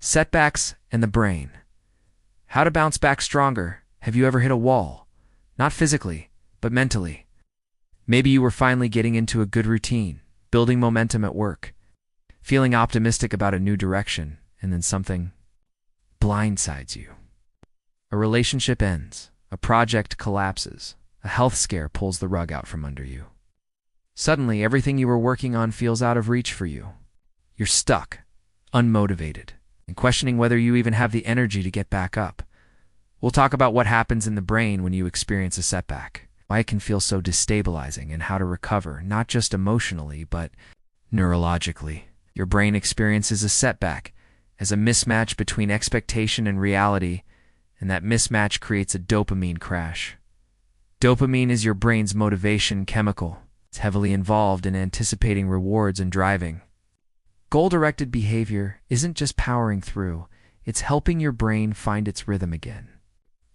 Setbacks and the brain. How to bounce back stronger. Have you ever hit a wall? Not physically, but mentally. Maybe you were finally getting into a good routine, building momentum at work, feeling optimistic about a new direction, and then something blindsides you. A relationship ends, a project collapses, a health scare pulls the rug out from under you. Suddenly, everything you were working on feels out of reach for you. You're stuck, unmotivated, and questioning whether you even have the energy to get back up. We'll talk about what happens in the brain when you experience a setback, why it can feel so destabilizing, and how to recover, not just emotionally, but neurologically. Your brain experiences a setback as a mismatch between expectation and reality, and that mismatch creates a dopamine crash. Dopamine is your brain's motivation chemical. It's heavily involved in anticipating rewards and driving. Goal-directed behavior isn't just powering through, it's helping your brain find its rhythm again.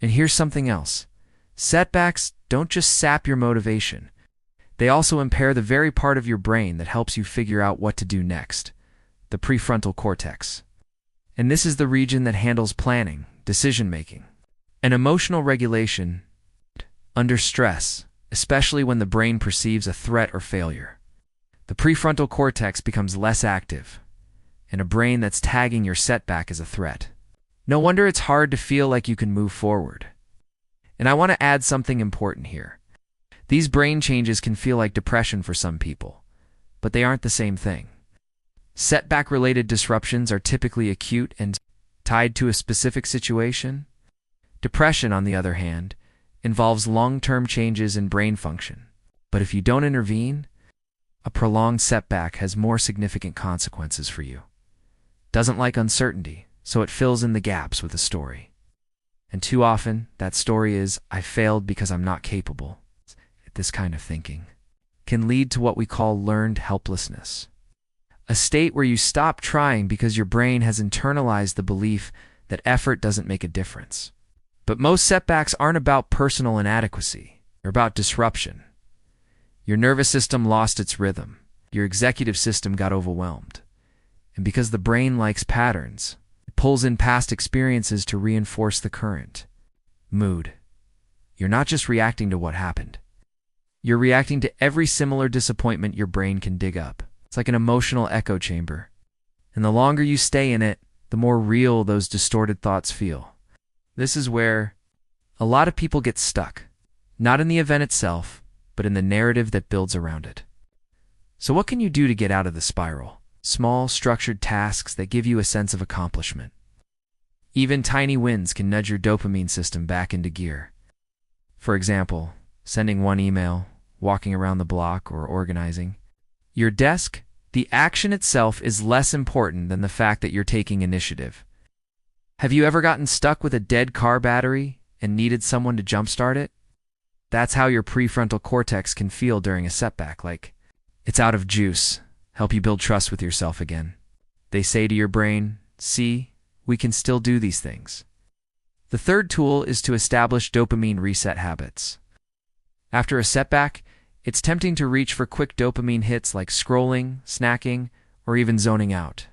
And here's something else. Setbacks don't just sap your motivation. They also impair the very part of your brain that helps you figure out what to do next, the prefrontal cortex. And this is the region that handles planning, decision-making, and emotional regulation under stress, especially when the brain perceives a threat or failure. The prefrontal cortex becomes less active, and a brain that's tagging your setback as a threat. No wonder it's hard to feel like you can move forward. And I want to add something important here. These brain changes can feel like depression for some people, but they aren't the same thing. Setback-related disruptions are typically acute and tied to a specific situation. Depression, on the other hand, involves long-term changes in brain function. But if you don't intervene, a prolonged setback has more significant consequences for you. Doesn't like uncertainty, so it fills in the gaps with a story. And too often, that story is, I failed because I'm not capable. This kind of thinking can lead to what we call learned helplessness, a state where you stop trying because your brain has internalized the belief that effort doesn't make a difference. But most setbacks aren't about personal inadequacy. They're about disruption. Your nervous system lost its rhythm. Your executive system got overwhelmed. And because the brain likes patterns, it pulls in past experiences to reinforce the current. Mood. You're not just reacting to what happened. You're reacting to every similar disappointment your brain can dig up. It's like an emotional echo chamber. And the longer you stay in it, the more real those distorted thoughts feel. This is where a lot of people get stuck, not in the event itself, but in the narrative that builds around it. So what can you do to get out of the spiral? Small, structured tasks that give you a sense of accomplishment. Even tiny wins can nudge your dopamine system back into gear. For example, sending one email, walking around the block, or organizing your desk. The action itself is less important than the fact that you're taking initiative. Have you ever gotten stuck with a dead car battery and needed someone to jumpstart it? That's how your prefrontal cortex can feel during a setback, like it's out of juice. Help you build trust with yourself again. They say to your brain, see, we can still do these things. The third tool is to establish dopamine reset habits. After a setback, it's tempting to reach for quick dopamine hits like scrolling, snacking, or even zoning out.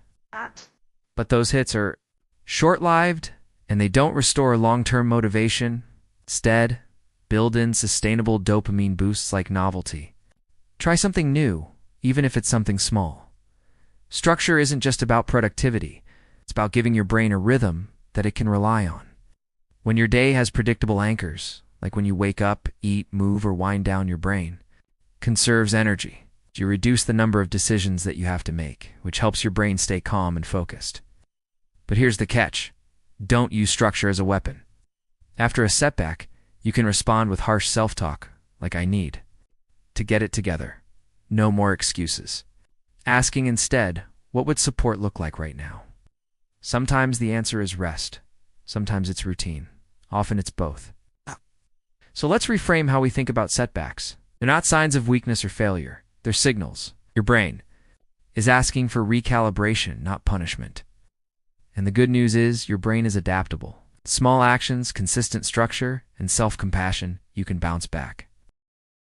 But those hits are short-lived, and they don't restore long-term motivation. Instead, build in sustainable dopamine boosts like novelty. Try something new, even if it's something small. Structure isn't just about productivity. It's about giving your brain a rhythm that it can rely on. When your day has predictable anchors, like when you wake up, eat, move, or wind down, your brain conserves energy. You reduce the number of decisions that you have to make, which helps your brain stay calm and focused. But here's the catch. Don't use structure as a weapon. After a setback, you can respond with harsh self-talk, like I need to get it together. No more excuses. Asking instead, what would support look like right now? Sometimes the answer is rest. Sometimes it's routine. Often it's both. So let's reframe how we think about setbacks. They're not signs of weakness or failure. They're signals. Your brain is asking for recalibration, not punishment. And the good news is your brain is adaptable. Small actions, consistent structure, and self-compassion, you can bounce back.